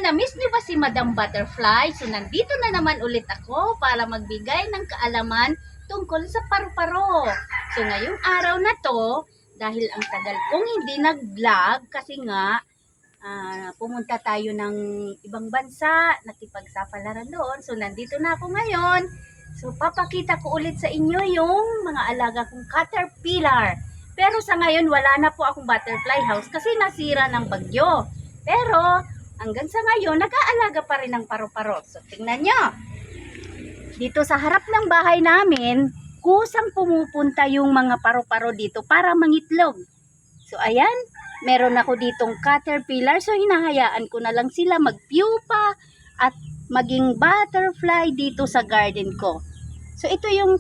na-miss niyo ba si Madam Butterfly? So, nandito na naman ulit ako para magbigay ng kaalaman tungkol sa paru-paro. So, ngayong araw na to, dahil ang tagal kong hindi nag-vlog kasi nga, pumunta tayo ng ibang bansa, nakipagsapalaran doon. So, nandito na ako ngayon. So, papakita ko ulit sa inyo yung mga alaga kong caterpillar. Pero sa ngayon, wala na po akong butterfly house kasi nasira ng bagyo. Pero, hanggang sa ngayon, nag-aalaga pa rin ng paru-paro. So, tingnan nyo. Dito sa harap ng bahay namin, kusang pumupunta yung mga paru-paro dito para mangitlog. So, ayan. Meron ako ditong caterpillar. So, hinahayaan ko na lang sila mag-pupa at maging butterfly dito sa garden ko. So, ito yung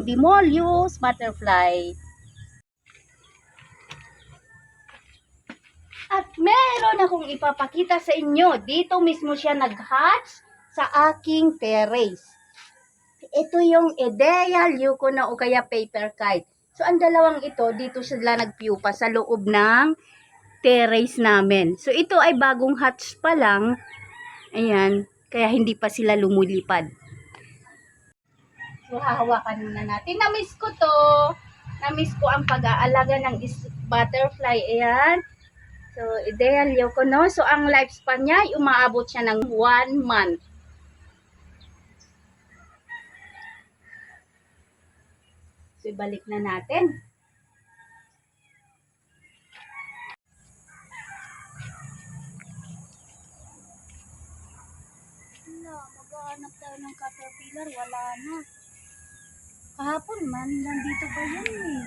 Demolius butterfly. At meron akong ipapakita sa inyo. Dito mismo siya nag-hatch sa aking terrace. Ito yung Edea leucona o kaya paper kite. So, ang dalawang ito, dito sila nagpiupa sa loob ng terrace namin. So, ito ay bagong hatch pa lang. Ayan, kaya hindi pa sila lumulipad. So, hahawakan muna natin. Namiss ko to. Namiss ko ang pag-aalaga ng butterfly. Ayan. So, Edea leucona. So, ang lifespan niya, umaabot siya ng 1 month. So, ibalik na natin. Wala, maghahanap tayo ng caterpillar. Wala na. Kahapon man, nandito ba yan eh?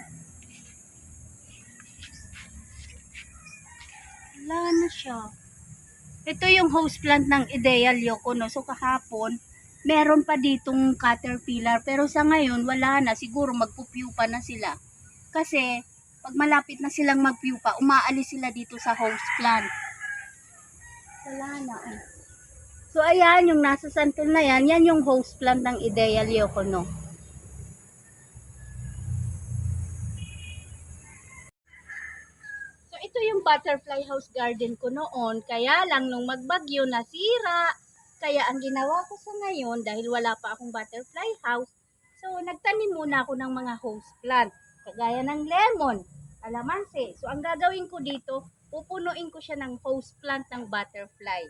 Wala na siya. Ito yung host plant ng Edea leucona. So, kahapon, meron pa ditong caterpillar. Pero sa ngayon, wala na. Siguro magpupupa na sila. Kasi, pag malapit na silang magpupa, umaalis sila dito sa host plant. Wala na eh. So, ayan, yung nasa santol na yan, yan yung host plant ng Edea leucona. So, ito yung butterfly house garden ko noon. Kaya lang, nung magbagyo, nasira. Kaya ang ginawa ko sa ngayon, dahil wala pa akong butterfly house, so nagtanim muna ako ng mga host plant. Kagaya ng lemon, kalamansi. So ang gagawin ko dito, pupunuin ko siya ng host plant ng butterfly.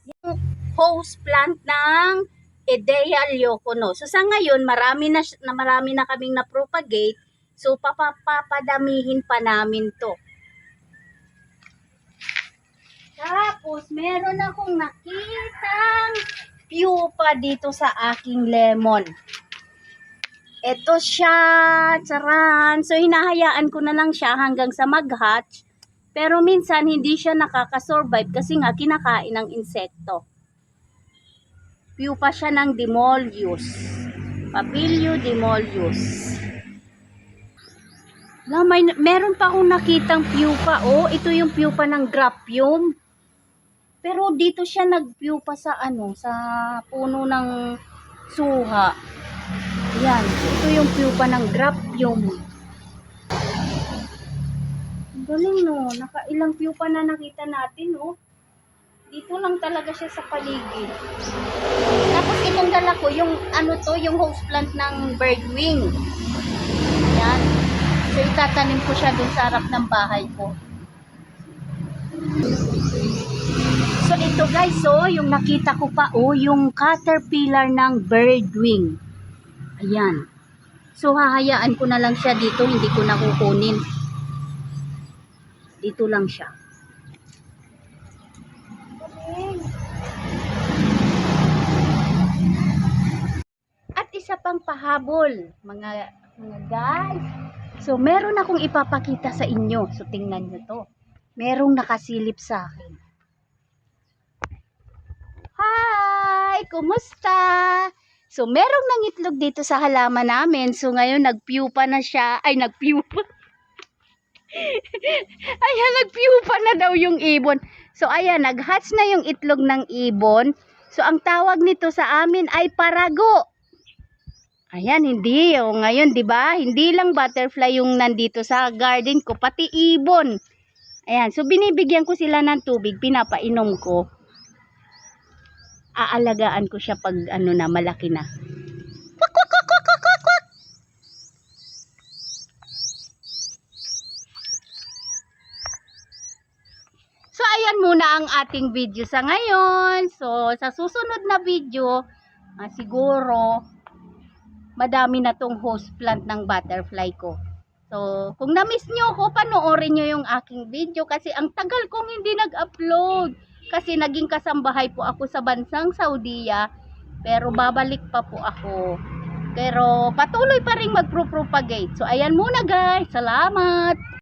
Yung host plant ng Edea leucona. So sa ngayon, marami na kaming na-propagate. So papadamihin pa namin to. Tapos, meron akong nakitang pupa dito sa aking lemon. Ito siya, charan. So, hinahayaan ko na lang siya hanggang sa mag-hatch. Pero minsan, hindi siya nakakasurvive kasi nga kinakain ng insekto. Pupa siya ng Demolius. Papilio Demolius. Meron pa akong nakitang pupa. Oh, ito yung pupa ng Grappium. Pero dito siya nagpupa sa sa puno ng suha. Yan, ito yung pupa ng Grappium. Galing no, nakailang pupa na nakita natin oh. Dito lang talaga siya sa paligid. Tapos itong dala ko, yung yung host plant ng birdwing. Yan. So itatanim ko siya dun sa harap ng bahay ko. So ito guys, yung nakita ko pa yung caterpillar ng birdwing. Ayan. So hahayaan ko na lang siya dito, hindi ko na kukunin. Dito lang siya. At isa pang pahabol, mga guys. So meron akong ipapakita sa inyo. So tingnan nyo to. Merong nakasilip sa akin. Hi! Kumusta? So, merong nangitlog dito sa halaman namin. So, ngayon, nagpiupa na siya. Ay, nagpiupa. Ayan, nagpiupa na daw yung ibon. So, ayan, naghatch na yung itlog ng ibon. So, ang tawag nito sa amin ay parago. Ayan, hindi. O, ngayon, di ba? Hindi lang butterfly yung nandito sa garden ko, pati ibon. Ayan, so binibigyan ko sila ng tubig, pinapainom ko. Aalagaan ko siya pag ano na, malaki na. Kwak, kwak, kwak, kwak, kwak, kwak, kwak. So ayan muna ang ating video sa ngayon. So sa susunod na video, siguro madami na tong host plant ng butterfly ko. So, kung na-miss nyo ako, panoorin nyo yung aking video kasi ang tagal kong hindi nag-upload. Kasi naging kasambahay po ako sa bansang Saudiya, pero babalik pa po ako. Pero patuloy pa rin mag-propagate. So, ayan muna guys. Salamat!